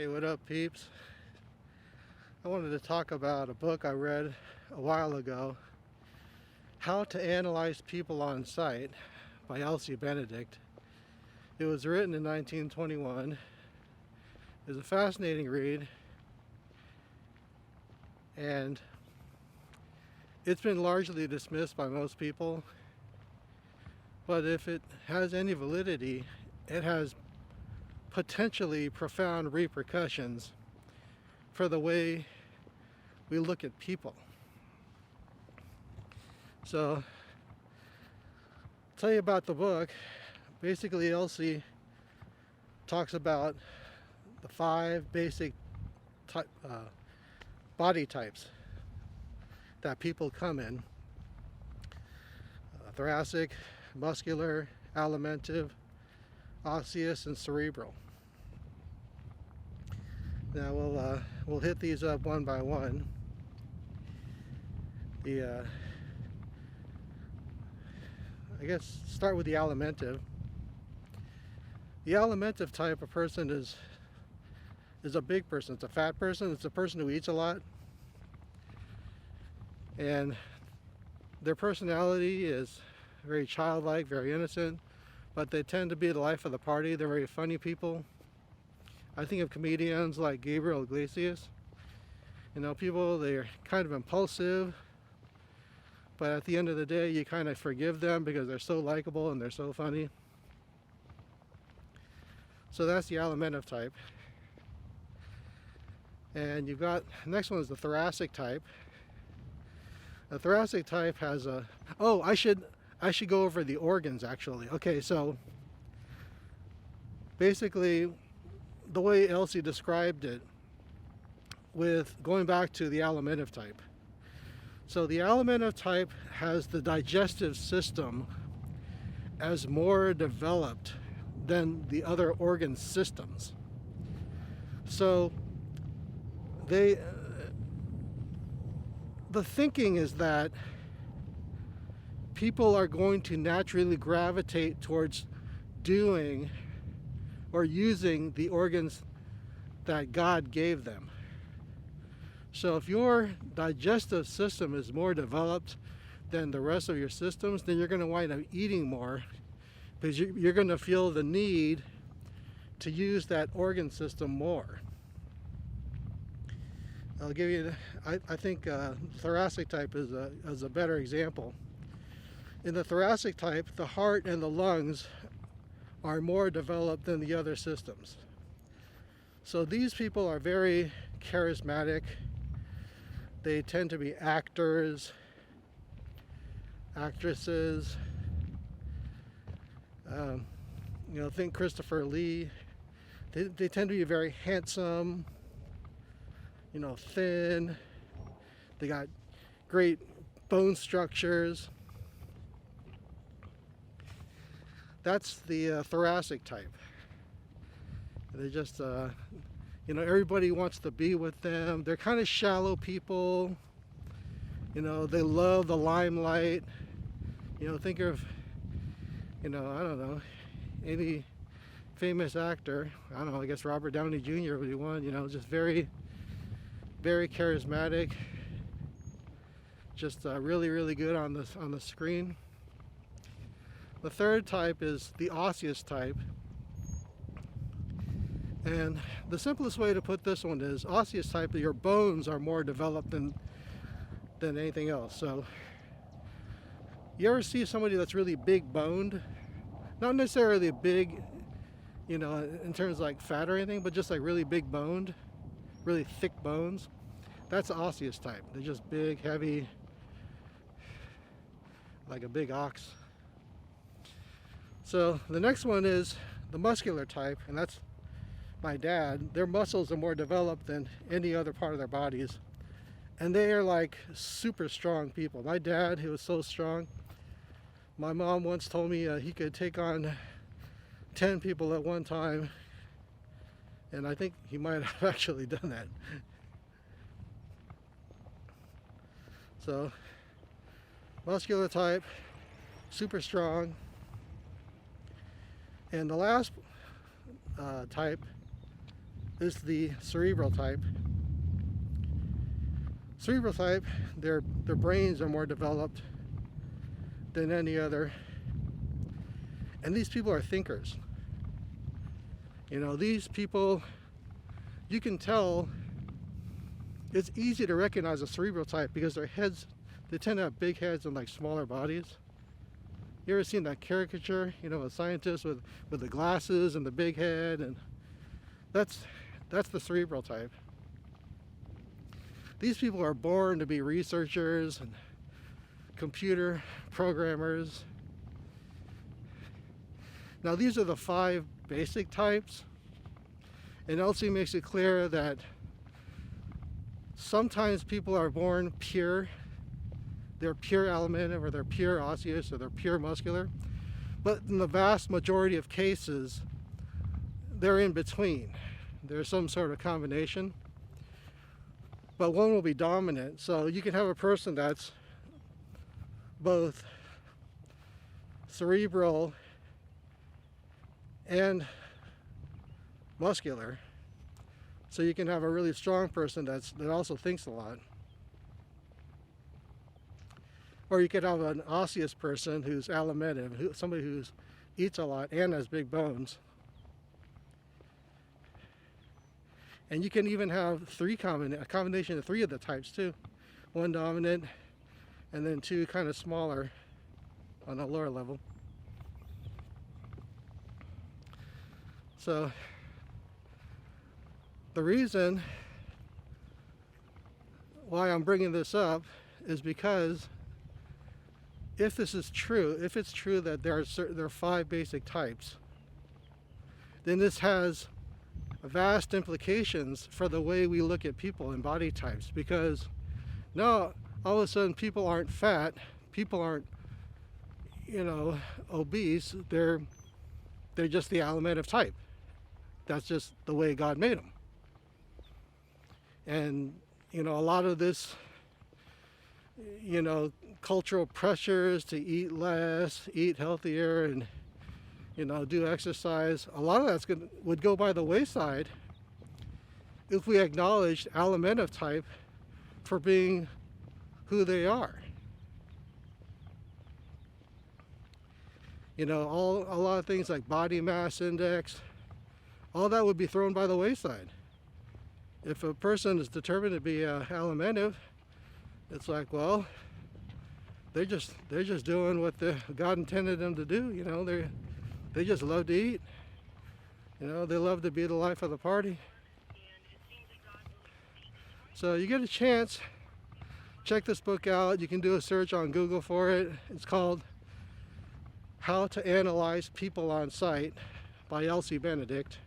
Hey, what up, peeps? I wanted to talk about a book I read a while ago, How to Analyze People on Sight by Elsie Benedict. It was written in 1921. It was a fascinating read, and it's been largely dismissed by most people, but if it has any validity, it has potentially profound repercussions for the way we look at people. So, I'll tell you about the book. Basically, Elsie talks about the 5 basic body types that people come in: thoracic, muscular, alimentive, osseous, and cerebral. Now we'll hit these up one by one. I guess start with the alimentive. The alimentive type of person is a big person. It's a fat person. It's a person who eats a lot, and their personality is very childlike, very innocent, but they tend to be the life of the party. They're very funny people. I think of comedians like Gabriel Iglesias. You know, people, they're kind of impulsive, but at the end of the day, you kind of forgive them because they're so likable and they're so funny. So that's the alimentive type. And you've got, next one is the thoracic type. The thoracic type has a, I should go over the organs actually. Okay, so basically the way Elsie described it, with going back to the alimentive type. So the alimentive type has the digestive system as more developed than the other organ systems. So the thinking is that people are going to naturally gravitate towards doing or using the organs that God gave them. So if your digestive system is more developed than the rest of your systems, then you're going to wind up eating more because you're going to feel the need to use that organ system more. I'll give you, I think thoracic type is a better example. In the thoracic type, the heart and the lungs are more developed than the other systems. So these people are very charismatic. They tend to be actors, actresses. Think Christopher Lee. They tend to be very handsome, thin. They got great bone structures. That's the thoracic type. They just, everybody wants to be with them. They're kind of shallow people. They love the limelight. Think of, I don't know, any famous actor. I don't know, I guess Robert Downey Jr. would be one. Just very, very charismatic. Just really, really good on the screen. The third type is the Osseous type. And the simplest way to put this one is Osseous type, your bones are more developed than anything else. So you ever see somebody that's really big boned? Not necessarily big, in terms of like fat or anything, but just like really big boned, really thick bones. That's Osseous type. They're just big, heavy, like a big ox. So the next one is the muscular type, and that's my dad. Their muscles are more developed than any other part of their bodies, and they are like super strong people. My dad, he was so strong. My mom once told me he could take on 10 people at one time, and I think he might have actually done that. So muscular type, super strong. And the last type is the Cerebral Type. Cerebral Type, their brains are more developed than any other. And these people are thinkers. You know, these people, you can tell, it's easy to recognize a Cerebral Type because their heads, they tend to have big heads and like smaller bodies. You ever seen that caricature, you know, a scientist with the glasses and the big head? And that's the Cerebral Type. These people are born to be researchers and computer programmers. Now these are the 5 basic types, and Elsie makes it clear that sometimes people are born pure. They're pure alimentive, or they're pure osseous, or they're pure muscular. But in the vast majority of cases, they're in between. There's some sort of combination. But one will be dominant. So you can have a person that's both cerebral and muscular. So you can have a really strong person that also thinks a lot. Or you could have an osseous person who's alimentive, somebody who eats a lot and has big bones. And you can even have a combination of 3 of the types too. 1 dominant, and then 2 kind of smaller on a lower level. So the reason why I'm bringing this up is because if this is true, if it's true that there are 5 basic types, then this has vast implications for the way we look at people and body types. Because now all of a sudden people aren't fat, people aren't, you know, obese. They're just the alimentive type. That's just the way God made them. And you know, a lot of this, you know, cultural pressures to eat less, eat healthier, and you know, do exercise, a lot of that's would go by the wayside if we acknowledged alimentive type for being who they are. You know, a lot of things like body mass index, all that would be thrown by the wayside. If a person is determined to be alimentive, it's like, well, they're just doing what God intended them to do. You know, they just love to eat. You know, they love to be the life of the party. So you get a chance, check this book out. You can do a search on Google for it. It's called How to Analyze People on Sight by Elsie Benedict.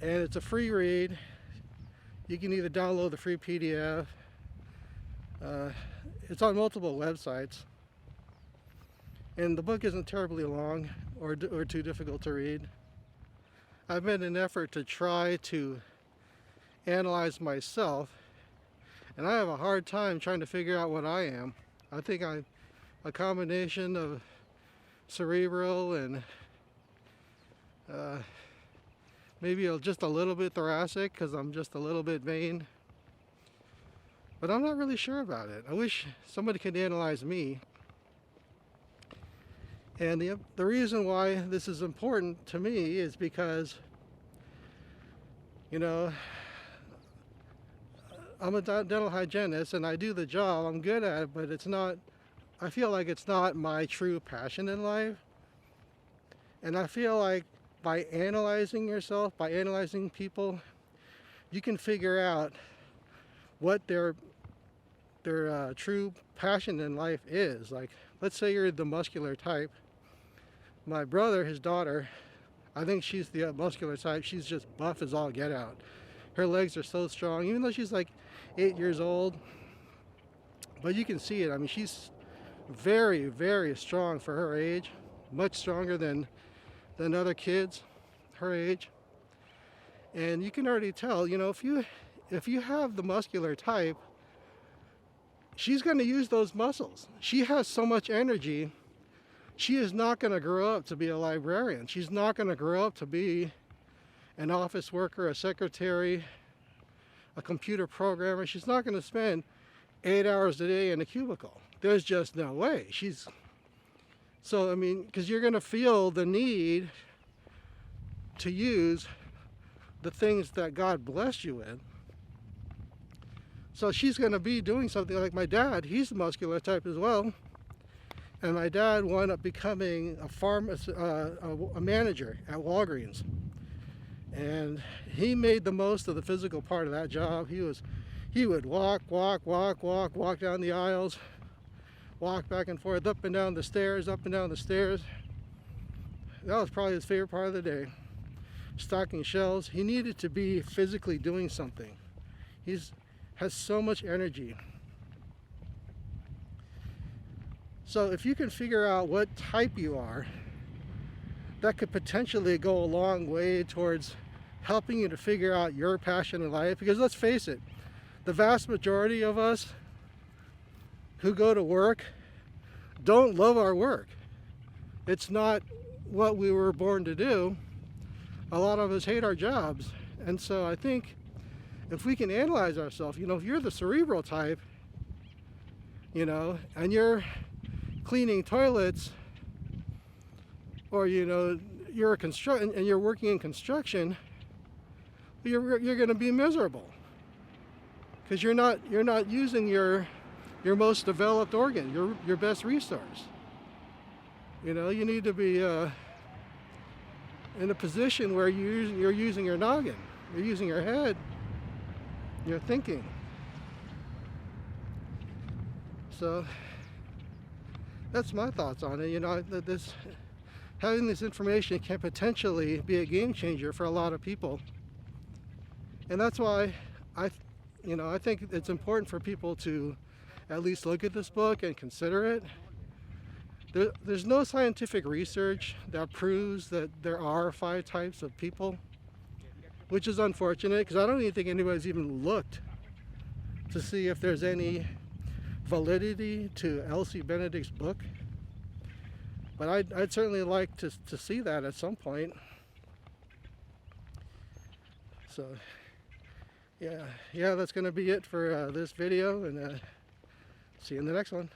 And it's a free read. You can either download the free PDF. It's on multiple websites. And the book isn't terribly long or too difficult to read. I've made an effort to try to analyze myself, and I have a hard time trying to figure out what I am. I think I'm a combination of cerebral and maybe just a little bit thoracic because I'm just a little bit vain. But I'm not really sure about it. I wish somebody could analyze me. And the reason why this is important to me is because, you know, I'm a dental hygienist and I do the job. I'm good at it, but it's not, I feel like it's not my true passion in life. And I feel like by analyzing yourself, by analyzing people, you can figure out what their true passion in life is. Like, let's say you're the muscular type. My brother, his daughter, I think she's the muscular type. She's just buff as all get out. Her legs are so strong, even though she's like 8 years old. But you can see it. I mean, she's very, very strong for her age. Much stronger than other kids her age. And you can already tell, you know, if you have the muscular type, she's going to use those muscles. She has so much energy. She is not going to grow up to be a librarian. She's not going to grow up to be an office worker, a secretary, a computer programmer. She's not going to spend 8 hours a day in a cubicle. There's just no way. So I mean, because you're going to feel the need to use the things that God blessed you with. So she's going to be doing something like my dad. He's the muscular type as well. And my dad wound up becoming a manager at Walgreens. And he made the most of the physical part of that job. He would walk down the aisles, walk back and forth, up and down the stairs. That was probably his favorite part of the day. Stocking shelves. He needed to be physically doing something. Has so much energy. So if you can figure out what type you are, that could potentially go a long way towards helping you to figure out your passion in life. Because let's face it, the vast majority of us who go to work don't love our work. It's not what we were born to do. A lot of us hate our jobs. And so I think if we can analyze ourselves, if you're the cerebral type, and you're cleaning toilets, or you're and you're working in construction, you're going to be miserable because you're not using your most developed organ, your best resource. You need to be in a position where you're using your noggin, you're using your head, you're thinking. So that's my thoughts on it. Having this information can potentially be a game changer for a lot of people, and that's why I think it's important for people to at least look at this book and consider it. There's no scientific research that proves that there are 5 types of people, which is unfortunate because I don't even think anybody's even looked to see if there's any validity to Elsie Benedict's book. But I'd certainly like to see that at some point. So yeah, that's going to be it for this video, and see you in the next one.